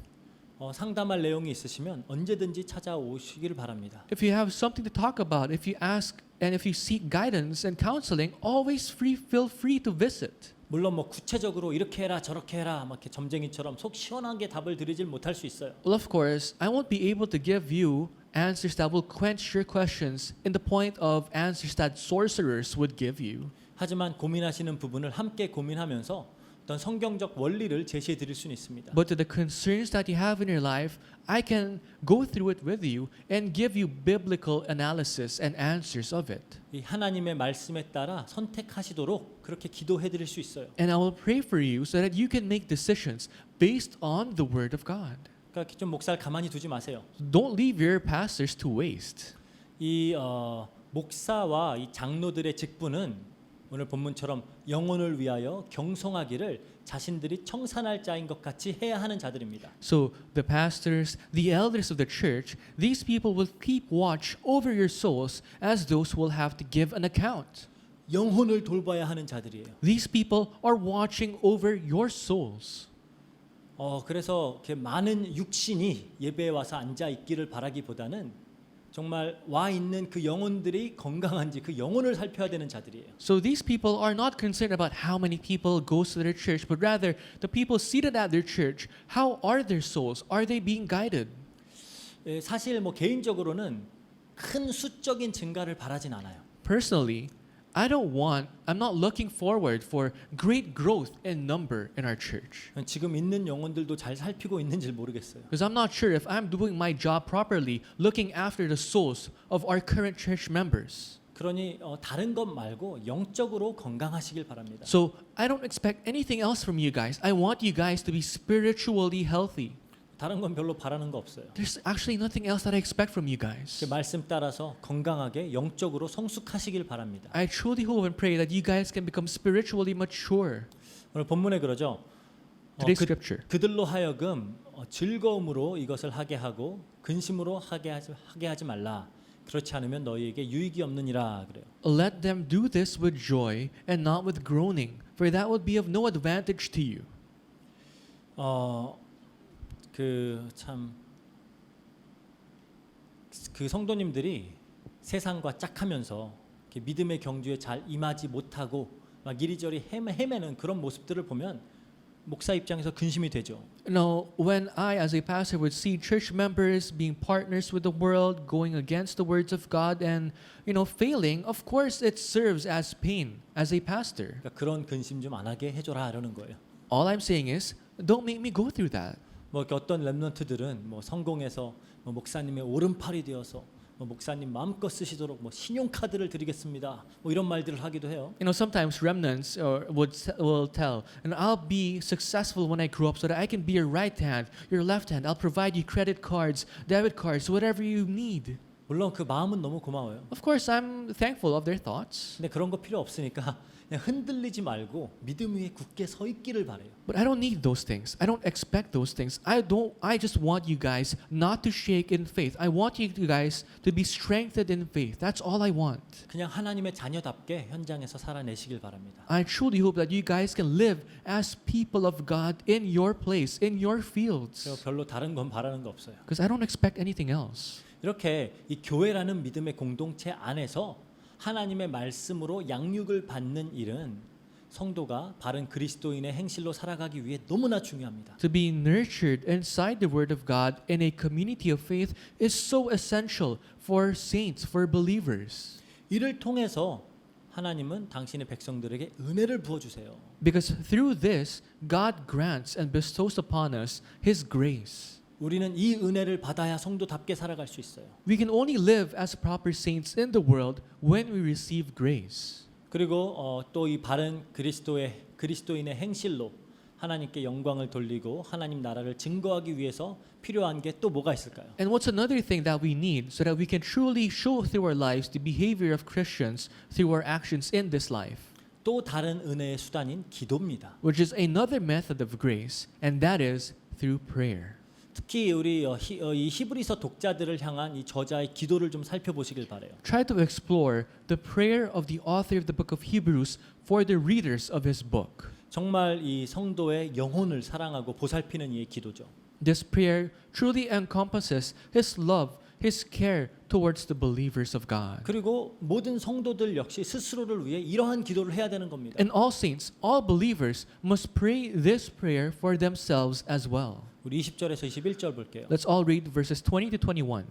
상담할 내용이 있으시면 언제든지 찾아오시기를 바랍니다. If you have something to talk about, if you ask and if you seek guidance and counseling, always feel free to visit. 물론 뭐 구체적으로 이렇게 해라 저렇게 해라 막 이렇게 점쟁이처럼 속 시원하게 답을 드리질 못할 수 있어요. Well, of course, I won't be able to give you answers that will quench your questions in the point of answers that sorcerers would give you. 하지만 고민하시는 부분을 함께 고민하면서 어떤 성경적 원리를 제시해 드릴 수는 있습니다. But to the concerns that you have in your life, I can go through it with you and give you biblical analysis and answers of it. 이 하나님의 말씀에 따라 선택하시도록 그렇게 기도해 드릴 수 있어요. And I will pray for you so that you can make decisions based on the Word of God. 그러니까 좀 목사를 가만히 두지 마세요. Don't leave your pastors to waste. 이 목사와 이 장로들의 직분은 오늘 본문처럼 영혼을 위하여 경송하기를 자신들이 청산할 자인 것 같이 해야 하는 자들입니다. So the pastors, the elders of the church, these people will keep watch over your souls as those who will have to give an account. 영혼을 돌봐야 하는 자들이에요. These people are watching over your souls. 그래서 이렇게 많은 육신이 예배에 와서 앉아 있기를 바라기보다는 정말 와 있는 그 영혼들이 건강한지 그 영혼을 살펴야 되는 자들이에요. So these people are not concerned about how many people goes to their church, but rather the people seated at their church, how are their souls? Are they being guided? 사실 뭐 개인적으로는 큰 수적인 증가를 바라진 않아요. Personally, I'm not looking forward for great growth in number in our church. 지금 있는 영혼들도 잘 살피고 있는지 모르겠어요. Because I'm not sure if I'm doing my job properly, looking after the souls of our current church members. 그러니 다른 것 말고 영적으로 건강하시길 바랍니다. So I don't expect anything else from you guys. I want you guys to be spiritually healthy. 다른 건 별로 바라는 거 없어요. There's actually nothing else that I expect from you guys. 그 말씀 따라서 건강하게 영적으로 성숙하시길 바랍니다. I truly hope and pray that you guys can become spiritually mature. 오늘 본문에 그러죠. Today's scripture. 그들로 하여금 즐거움으로 이것을 하게 하고 근심으로 하게 하지 말라. 그렇지 않으면 너희에게 유익이 없느니라 그래요. Let them do this with joy and not with groaning, for that would be of no advantage to you. 그 성도님들이 세상과 짝하면서 믿음의 경주에 잘 임하지 못하고 막 이리저리 헤매는 그런 모습들을 보면 목사 입장에서 근심이 되죠. Now, when I, as a pastor, would see church members being partners with the world, going against the words of God, and failing, of course, it serves as pain as a pastor. 그러니까 그런 근심 좀 안 하게 해줘라 이러는 거예요. All I'm saying is, don't make me go through that. 뭐 이렇게 어떤 렘넌트들은 뭐 성공해서 뭐 목사님의 오른팔이 되어서 뭐 목사님 마음껏 쓰시도록 뭐 신용카드를 드리겠습니다. 뭐 이런 말들을 하기도 해요. Sometimes remnants will tell, and I'll be successful when I grow up so that I can be your right hand, your left hand. I'll provide you credit cards, debit cards, whatever you need. 물론 그 마음은 너무 고마워요. Of course, I'm thankful of their thoughts, 근데 그런 거 필요 없으니까 그냥 흔들리지 말고 믿음 위에 굳게 서 있기를 바래요. but I don't need those things. I don't expect those things. I just want you guys not to shake in faith. I want you guys to be strengthened in faith. That's all I want. 그냥 하나님의 자녀답게 현장에서 살아내시길 바랍니다. I truly hope that you guys can live as people of God in your place, in your 저 fields. 별로 다른 건 바라는 거 없어요. Because I don't expect anything else. 이렇게 이 교회라는 믿음의 공동체 안에서 하나님의 말씀으로 양육을 받는 일은 성도가 바른 그리스도인의 행실로 살아가기 위해 너무나 중요합니다. To be nurtured inside the Word of God in a community of faith is so essential for saints, for believers. 이를 통해서 하나님은 당신의 백성들에게 은혜를 부어 주세요. Because through this, God grants and bestows upon us His grace. 우리는 이 은혜를 받아야 성도답게 살아갈 수 있어요. We can only live as proper saints in the world when we receive grace. 그리고 또 이 바른 그리스도인의 행실로 하나님께 영광을 돌리고 하나님 나라를 증거하기 위해서 필요한 게 또 뭐가 있을까요? And what's another thing that we need so that we can truly show through our lives the behavior of Christians through our actions in this life? 또 다른 은혜의 수단인 기도입니다. Which is another method of grace, and that is through prayer. 특히 우리 이 히브리서 독자들을 향한 이 저자의 기도를 좀 살펴보시길 바래요. Try to explore the prayer of the author of the book of Hebrews for the readers of his book. 정말 이 성도의 영혼을 사랑하고 보살피는 이의 기도죠. This prayer truly encompasses his love, his care towards the believers of God. 그리고 모든 성도들 역시 스스로를 위해 이러한 기도를 해야 되는 겁니다. And all saints, all believers must pray this prayer for themselves as well. 우리 20절에서 21절 볼게요. Let's all read verses 20 to 21.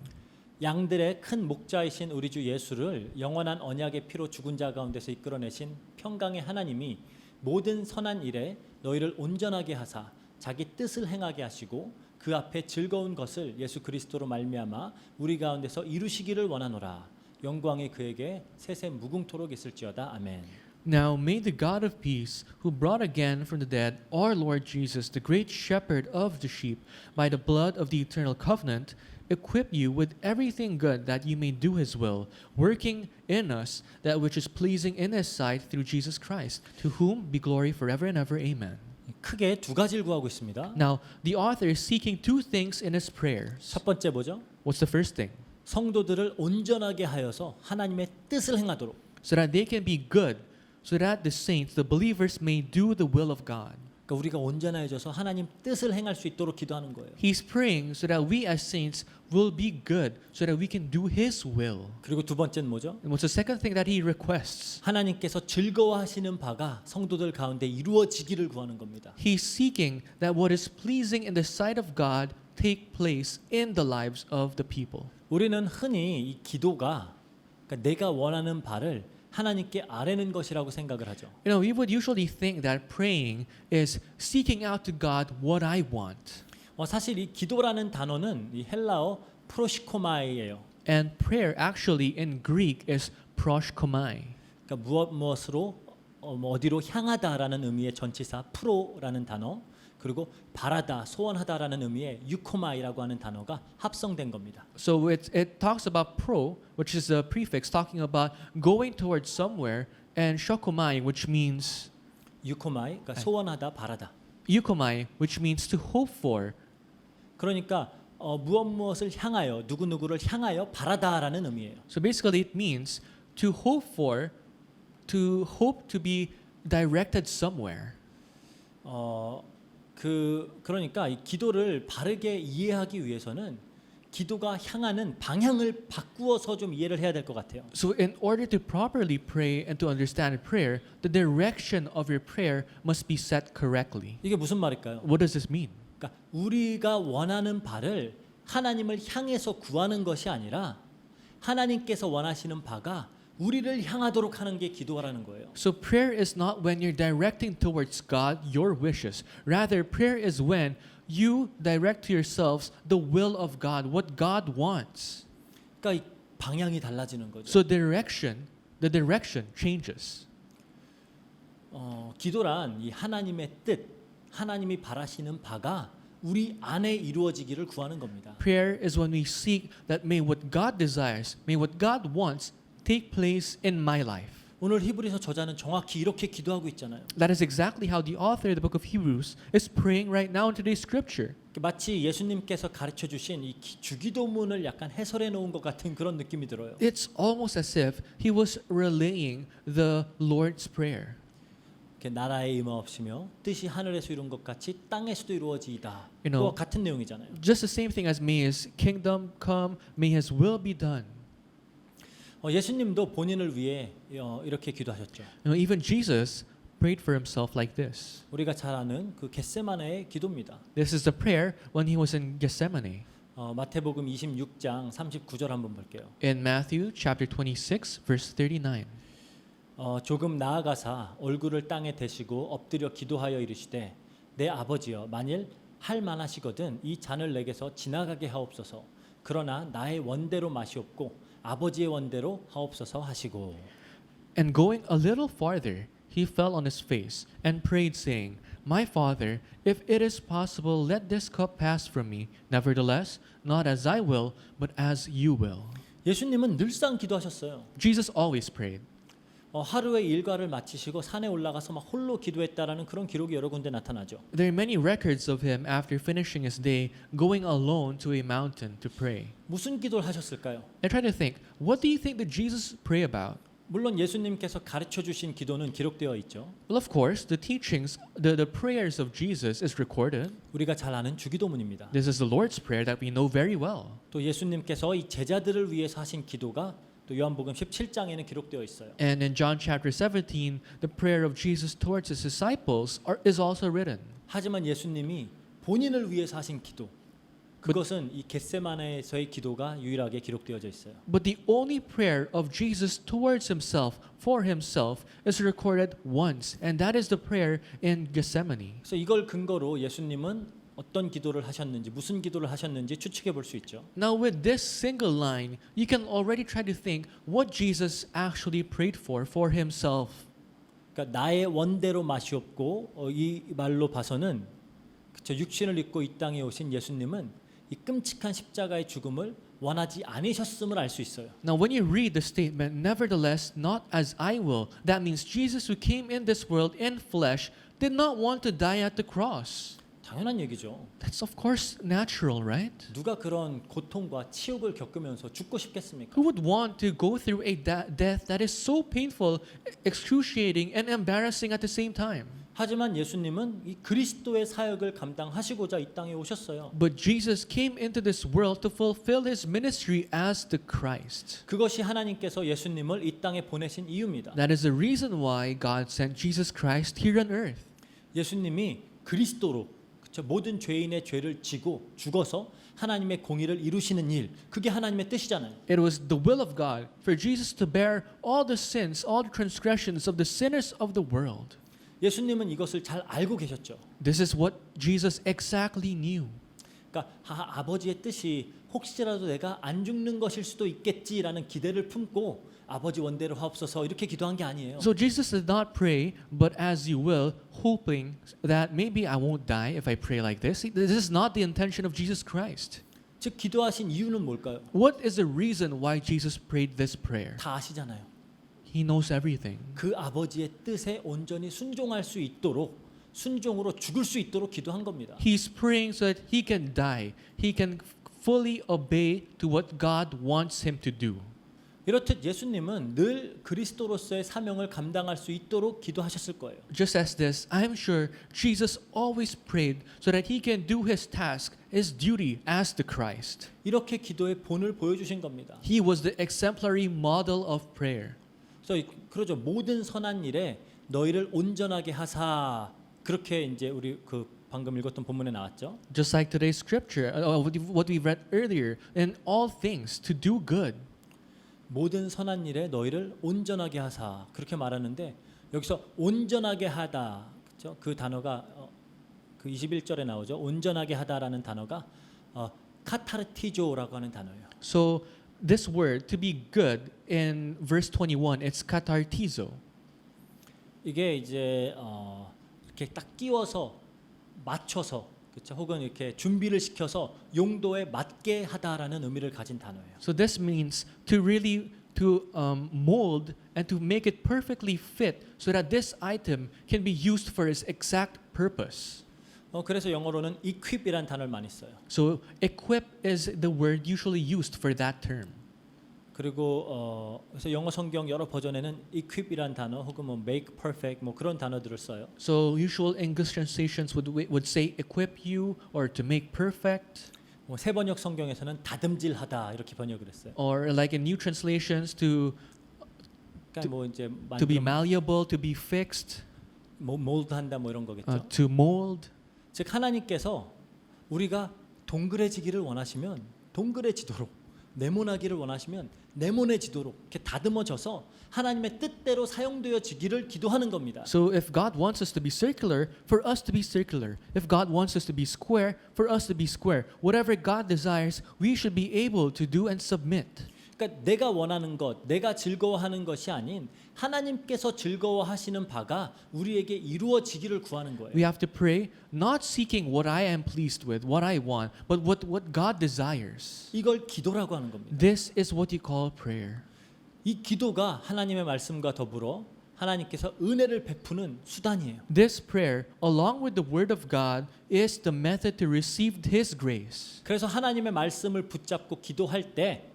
양들의 큰 목자이신 우리 주 예수를 영원한 언약의 피로 죽은 자 가운데서 이끌어내신 평강의 하나님이 모든 선한 일에 너희를 온전하게 하사 자기 뜻을 행하게 하시고 그 앞에 즐거운 것을 예수 그리스도로 말미암아 우리 가운데서 이루시기를 원하노라. 영광이 그에게 세세 무궁토록 있을지어다. 아멘. Now may the God of peace, who brought again from the dead our Lord Jesus, the great shepherd of the sheep, by the blood of the eternal covenant, equip you with everything good that you may do his will, working in us that which is pleasing in his sight through Jesus Christ, to whom be glory forever and ever. Amen. 크게 두 가지를 구하고 있습니다. Now, the author is seeking two things in his prayers. 첫 번째 뭐죠? What's the first thing? 성도들을 온전하게 하여서 하나님의 뜻을 행하도록. So that they can be good, so that the saints, the believers, may do the will of God. 그러니까 우리가 온전해져서 하나님 뜻을 행할 수 있도록 기도하는 거예요. He's praying so that we as saints will be good, so that we can do his will. 그리고 두 번째는 뭐죠? And what's the second thing that he requests? 하나님께서 즐거워하시는 바가 성도들 가운데 이루어지기를 구하는 겁니다. He's seeking that what is pleasing in the sight of God take place in the lives of the people. 우리는 흔히 이 기도가 그러니까 내가 원하는 바를 하나님께 아뢰는 것이라고 생각을 하죠. You know, we would usually think that praying is seeking out to God what I want. 사실 이 기도라는 단어는 이 헬라어 프로시코마이예요. And prayer actually in Greek is proskomai. 그러니까 무엇으로 어디로 향하다라는 의미의 전치사 프로라는 단어 그리고 바라다 소원하다라는 의미의 유코마이라고 하는 단어가 합성된 겁니다. So it talks about pro, which is a prefix talking about going towards somewhere, and shokomai, which means 유코마이 그러니까 소원하다 바라다. eukomai, which means to hope for. 그러니까 무엇을 향하여 누구누구를 향하여 바라다라는 의미예요. So basically it means to hope for, to hope to be directed somewhere. 그러니까 이 기도를 바르게 이해하기 위해서는 기도가 향하는 방향을 바꾸어서 좀 이해를 해야 될 것 같아요. So in order to properly pray and to understand prayer, the direction of your prayer must be set correctly. 이게 무슨 말일까요? What does this mean? 그러니까 우리가 원하는 바를 하나님을 향해서 구하는 것이 아니라 하나님께서 원하시는 바가 우리를 향하도록 하는 게 기도라는 거예요. So prayer is not when you're directing towards God your wishes. Rather, prayer is when you direct to yourselves the will of God, what God wants. 그러니까 이 방향이 달라지는 거죠. So the direction changes. 기도란 이 하나님의 뜻, 하나님이 바라시는 바가 우리 안에 이루어지기를 구하는 겁니다. Prayer is when we seek that may what God desires, may what God wants take place in my life. 오늘 히브리서 저자는 정확히 이렇게 기도하고 있잖아요. That is exactly how the author of the book of Hebrews is praying right now in today's scripture. 마치 예수님께서 가르쳐 주신 이 주기도문을 약간 해설해 놓은 것 같은 그런 느낌이 들어요. It's almost as if he was relaying the Lord's Prayer. 나라에 임하옵시며 뜻이 하늘에서 이룬 것 같이 땅에서도 이루어지이다. You know, 그와 같은 내용이잖아요. Just the same thing as may his kingdom come, may his will be done. 예수님도 본인을 위해 이렇게 기도하셨죠. You know, even Jesus prayed for himself like this. 우리가 잘 아는 그 겟세마네의 기도입니다. This is the prayer when he was in Gethsemane. 마태복음 26장 39절 한번 볼게요. In Matthew chapter 26 verse 39. 조금 나아가사 얼굴을 땅에 대시고 엎드려 기도하여 이르시되 내 아버지여 만일 할 만하시거든 이 잔을 내게서 지나가게 하옵소서. 그러나 나의 원대로 마시옵고 아버지의 원대로 하옵소서 하시고. And going a little farther, he fell on his face and prayed, saying, My Father, if it is possible, let this cup pass from me. Nevertheless, not as I will, but as you will. 예수님은 늘상 기도하셨어요. Jesus always prayed. 하루의 일과를 마치시고 산에 올라가서 막 홀로 기도했다라는 그런 기록이 여러 군데 나타나죠. There are many records of him after finishing his day going alone to a mountain to pray. 무슨 기도를 하셨을까요? I try to think, what do you think that Jesus prayed about? 물론 예수님께서 가르쳐 주신 기도는 기록되어 있죠. Well, of course, the teachings, the prayers of Jesus is recorded. 우리가 잘 아는 주기도문입니다. This is the Lord's Prayer that we know very well. 또 예수님께서 이 제자들을 위해서 하신 기도가 또 요한복음 17장에는 기록되어 있어요. And in John chapter 17, the prayer of Jesus towards his disciples is also written. 하지만 예수님이 본인을 위해서 하신 기도, 그것은 이 겟세마네에서의 기도가 유일하게 기록되어져 있어요. But the only prayer of Jesus towards himself, for himself, is recorded once, and that is the prayer in Gethsemane. 그래서 이걸 근거로 예수님은 어떤 기도를 하셨는지, 무슨 기도를 하셨는지 추측해 볼 수 있죠. Now with this single line, you can already try to think what Jesus actually prayed for himself. 그러니까 나의 원대로 마시옵고 이 말로 봐서는 그쵸, 육신을 입고 이 땅에 오신 예수님은 이 끔찍한 십자가의 죽음을 원하지 않으셨음을 알 수 있어요. Now when you read the statement, nevertheless, not as I will, that means Jesus who came in this world in flesh did not want to die at the cross. 당연한 얘기죠. That's of course natural, right? 누가 그런 고통과 치욕을 겪으면서 죽고 싶겠습니까? Who would want to go through a death that is so painful, excruciating, and embarrassing at the same time? 하지만 예수님은 이 그리스도의 사역을 감당하시고자 이 땅에 오셨어요. But Jesus came into this world to fulfill his ministry as the Christ. 그것이 하나님께서 예수님을 이 땅에 보내신 이유입니다. That is the reason why God sent Jesus Christ here on earth. 예수님이 그리스도로 모든 죄인의 죄를 지고 죽어서 하나님의 공의를 이루시는 일, 그게 하나님의 뜻이잖아요. It was the will of God for Jesus to bear all the sins, all the transgressions of the sinners of the world. 예수님은 이것을 잘 알고 계셨죠. This is what Jesus exactly knew. 그러니까 아버지의 뜻이 혹시라도 내가 안 죽는 것일 수도 있겠지라는 기대를 품고 아버지 원대로 하옵소서 이렇게 기도한 게 아니에요. So Jesus did not pray, but as you will, hoping that maybe I won't die if I pray like this. This is not the intention of Jesus Christ. 즉 기도하신 이유는 뭘까요? What is the reason why Jesus prayed this prayer? 다 아시잖아요. He knows everything. 그 아버지의 뜻에 온전히 순종할 수 있도록 순종으로 죽을 수 있도록 기도한 겁니다. He's praying so that he can die. He can fully obey to what God wants him to do. 이렇듯 예수님은 늘 그리스도로서의 사명을 감당할 수 있도록 기도하셨을 거예요. Just as this, I'm sure Jesus always prayed so that he can do his task, his duty as the Christ. 이렇게 기도의 본을 보여주신 겁니다. He was the exemplary model of prayer. 그래서 그러죠. 모든 선한 일에 너희를 온전하게 하사 그렇게 이제 우리 그 방금 읽었던 본문에 나왔죠. Just like today's scripture, what we read earlier, in all things to do good. 모든 선한 일에 너희를 온전하게 하사 그렇게 말하는데 여기서 온전하게 하다 그렇죠? 그 단어가 그 21절에 나오죠. 온전하게 하다라는 단어가 카타르티조라고 하는 단어예요. So this word to be good in verse 21, it's katartizo. 이게 이제 이렇게 딱 끼워서 맞춰서 그렇죠? 혹은 이렇게 준비를 시켜서 용도에 맞게 하다라는 의미를 가진 단어예요. So this means to really mold and to make it perfectly fit so that this item can be used for its exact purpose. 그래서 영어로는 equip이란 단어를 많이 써요. So equip is the word usually used for that term. 그리고 그래서 영어 성경 여러 버전에는 equip이란 단어 혹은 뭐 make perfect 뭐 그런 단어들을 써요. So usual English translations would say equip you or to make perfect. 뭐 새 번역 성경에서는 다듬질하다 이렇게 번역을 했어요. Or like in new translations 그러니까 뭐 이제 to be malleable, to be fixed, 몰드한다 뭐 이런 거겠죠. to mold. 즉 하나님께서 우리가 동그래지기를 원하시면 동그래지도록 네모나기를 원하시면 네모내지도록 이렇게 다듬어져서 하나님의 뜻대로 사용되어지기를 기도하는 겁니다. So if God wants us to be circular, for us to be circular. If God wants us to be square, for us to be square. Whatever God desires, we should be able to do and submit. 그러니까 내가 원하는 것, 내가 즐거워하는 것이 아닌 하나님께서 즐거워하시는 바가 우리에게 이루어지기를 구하는 거예요. We have to pray, not seeking what I am pleased with, what I want, but what God desires. 이걸 기도라고 하는 겁니다. This is what you call prayer. 이 기도가 하나님의 말씀과 더불어 하나님께서 은혜를 베푸는 수단이에요. This prayer, along with the word of God, is the method to receive His grace. 그래서 하나님의 말씀을 붙잡고 기도할 때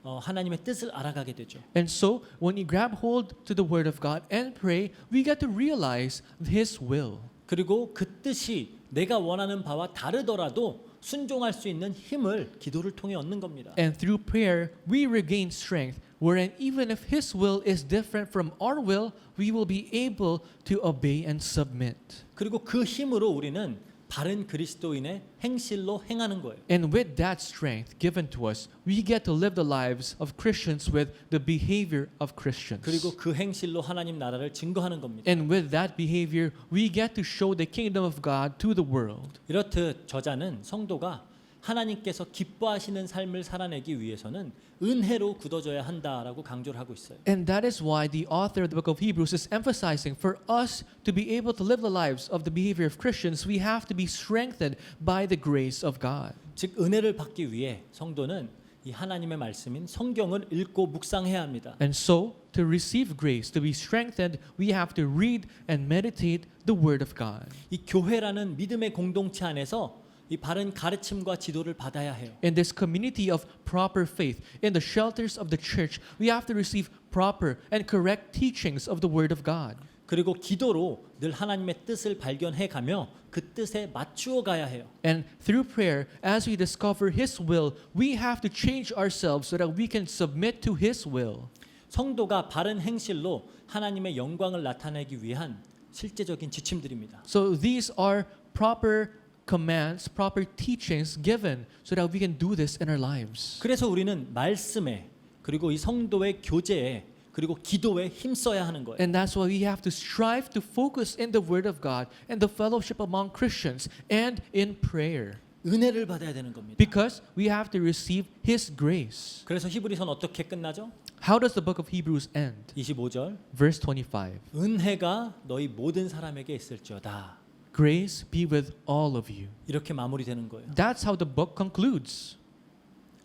하나님의 뜻을 알아가게 되죠. And so, when we grab hold to the word of God and pray, we get to realize His will. 그리고 그 뜻이 내가 원하는 바와 다르더라도 순종할 수 있는 힘을 기도를 통해 얻는 겁니다. And through prayer, we regain strength, wherein even if His will is different from our will, we will be able to obey and submit. 그리고 그 힘으로 우리는 바른 그리스도인의 행실로 행하는 거예요. And with that strength given to us, we get to live the lives of Christians with the behavior of Christians. 그리고 그 행실로 하나님 나라를 증거하는 겁니다. And with that behavior, we get to show the kingdom of God to the world. 이렇듯 저자는 성도가 하나님께서 기뻐하시는 삶을 살아내기 위해서는 은혜로 굳어져야 한다라고 강조를 하고 있어요. And that is why the author of the book of Hebrews is emphasizing for us to be able to live the lives of the behavior of Christians, we have to be strengthened by the grace of God. 즉 은혜를 받기 위해 성도는 이 하나님의 말씀인 성경을 읽고 묵상해야 합니다. And so, to receive grace, to be strengthened, we have to read and meditate the word of God. 이 교회라는 믿음의 공동체 안에서 이 바른 가르침과 지도를 받아야 해요. In this community of proper faith, in the shelters of the church, we have to receive proper and correct teachings of the word of God. 그리고 기도로 늘 하나님의 뜻을 발견해 가며 그 뜻에 맞추어 가야 해요. And through prayer, as we discover His will, we have to change ourselves so that we can submit to His will. 성도가 바른 행실로 하나님의 영광을 나타내기 위한 실제적인 지침들입니다. So these are proper commands, proper teachings given so that we can do this in our lives. 그래서 우리는 말씀에 그리고 이 성도의 교제에 그리고 기도에 힘써야 하는 거예요. And that's why we have to strive to focus in the Word of God and the fellowship among Christians and in prayer. 은혜를 받아야 되는 겁니다. Because we have to receive His grace. 그래서 히브리서는 어떻게 끝나죠? How does the book of Hebrews end? 25절 Verse 25. 은혜가 너희 모든 사람에게 있을지어다. Grace be with all of you. 이렇게 마무리되는 거예요. That's how the book concludes.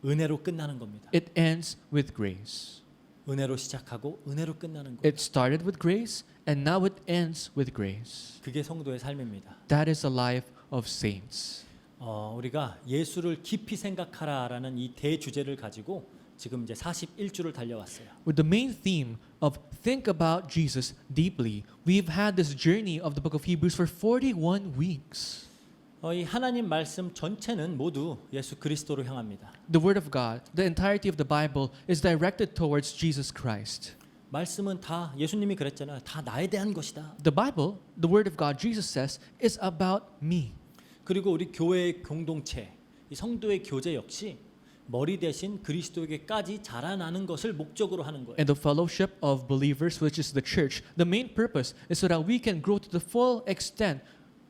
은혜로 끝나는 겁니다. It ends with grace. 은혜로 시작하고 은혜로 끝나는 거예요. It started with grace and now it ends with grace. 그게 성도의 삶입니다. That is the life of saints. 우리가 예수를 깊이 생각하라라는 이 대주제를 가지고 지금 이제 41주를 달려왔어요. With the main theme of think about Jesus deeply, we've had this journey of the book of Hebrews for 41 weeks. 이 하나님 말씀 전체는 모두 예수 그리스도로 향합니다. The Word of God, the entirety of the Bible, is directed towards Jesus Christ. 말씀은 다 예수님이 그랬잖아요. 다 나에 대한 것이다. The Bible, the Word of God, Jesus says, is about me. 그리고 우리 교회의 공동체, 이 성도의 교제 역시 머리 대신 그리스도에게까지 자라나는 것을 목적으로 하는 거예요. And the fellowship of believers, which is the church, the main purpose is so that we can grow to the full extent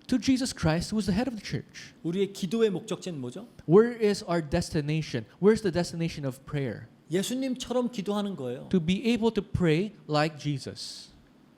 to Jesus Christ, who is the head of the church. 우리의 기도의 목적지는 뭐죠? Where is our destination? Where's the destination of prayer? 예수님처럼 기도하는 거예요. To be able to pray like Jesus.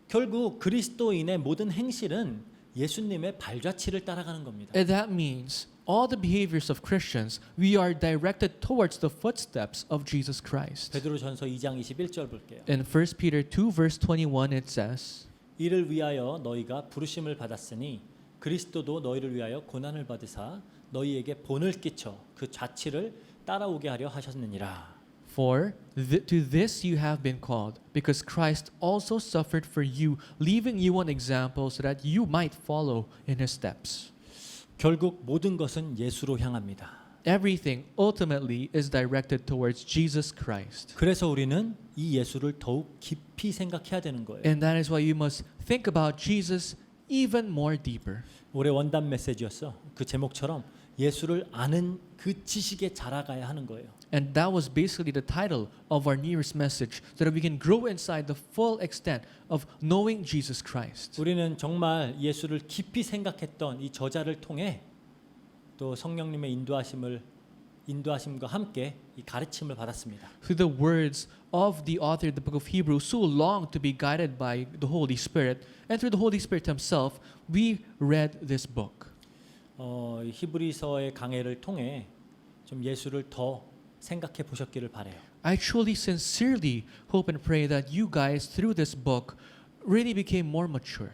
결국 그리스도인의 모든 행실은 예수님의 발자취를 따라가는 겁니다. And that means all the behaviors of Christians, we are directed towards the footsteps of Jesus Christ. 베드로전서 2장 21절 볼게요. In 1 Peter 2 verse 21 it says, 이를 위하여 너희가 부르심을 받았으니 그리스도도 너희를 위하여 고난을 받으사 너희에게 본을 끼쳐 그 자취를 따라오게 하려 하셨느니라. For to this you have been called, because Christ also suffered for you, leaving you an example so that you might follow in his steps. 결국 모든 것은 예수로 향합니다. Everything ultimately is directed towards Jesus Christ. 그래서 우리는 이 예수를 더욱 깊이 생각해야 되는 거예요. And that is why you must think about Jesus even more deeper. 올해 원단 메시지였어. 그 제목처럼 예수를 아는 그 지식에 자라가야 하는 거예요. And that was basically the title of our nearest message, so that we can grow inside the full extent of knowing Jesus Christ. 우리는 정말 예수를 깊이 생각했던 이 저자를 통해 또 성령님의 인도하심과 함께 이 가르침을 받았습니다. Through the words of the author of the book of Hebrews, who longed to be guided by the Holy Spirit, and through the Holy Spirit himself, we read this book. 히브리서의 강해를 통해 좀 예수를 더 생각해 보셨기를 바래요. I truly sincerely hope and pray that you guys through this book really became more mature.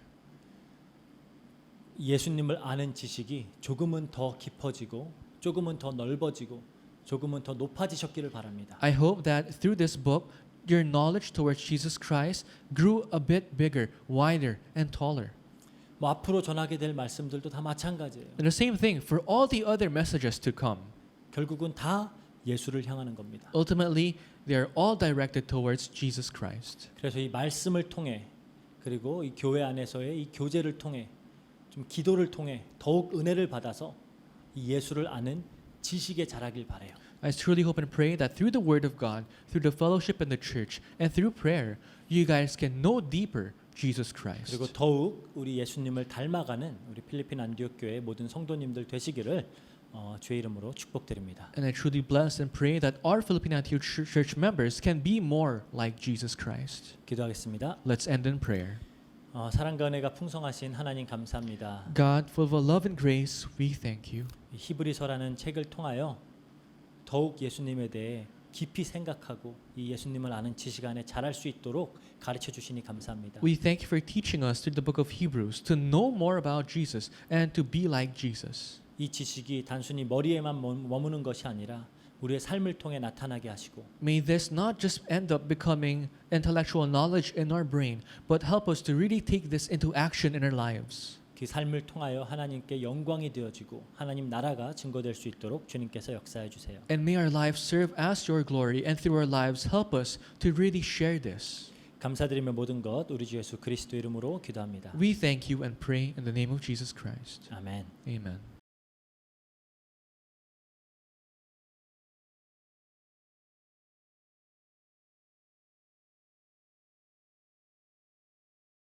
예수님을 아는 지식이 조금은 더 깊어지고 조금은 더 넓어지고 조금은 더 높아지셨기를 바랍니다. I hope that through this book your knowledge towards Jesus Christ grew a bit bigger, wider and taller. 뭐 앞으로 전하게 될 말씀들도 다 마찬가지예요. And the same thing for all the other messages to come. 결국은 다 예수를 향하는 겁니다. Ultimately, they are all directed towards Jesus Christ. 그래서 이 말씀을 통해 그리고 이 교회 안에서의 이 교제를 통해 좀 기도를 통해 더욱 은혜를 받아서 이 예수를 아는 지식에 자라길 바래요. I truly hope and pray that through the Word of God, through the fellowship in the church, and through prayer, you guys can know deeper Jesus Christ. 그리고 더욱 우리 예수님을 닮아가는 우리 필리핀 안디옥 교회 모든 성도님들 되시기를 주의 이름으로 축복드립니다. And I truly bless and pray that our Philippine Antioch Church members can be more like Jesus Christ. 기도하겠습니다. Let's end in prayer. 사랑과 은혜가 풍성하신 하나님 감사합니다. God, full of love and grace, we thank you. 이 히브리서라는 책을 통하여 더욱 예수님에 대해 깊이 생각하고 이 예수님을 아는 지식 안에 자랄 수 있도록 가르쳐 주시니 감사합니다. We thank you for teaching us through the book of Hebrews to know more about Jesus and to be like Jesus. 이 지식이 단순히 머리에만 머무는 것이 아니라 우리의 삶을 통해 나타나게 하시고 May this not just end up becoming intellectual knowledge in our brain, but help us to really take this into action in our lives. 그 삶을 통하여 하나님께 영광이 되어지고 하나님 나라가 증거될 수 있도록 주님께서 역사해 주세요. And may our lives serve as your glory, and through our lives help us to really share this. 감사드리며 모든 것 우리 주 예수 그리스도 이름으로 기도합니다. We thank you and pray in the name of Jesus Christ. 아멘. Amen.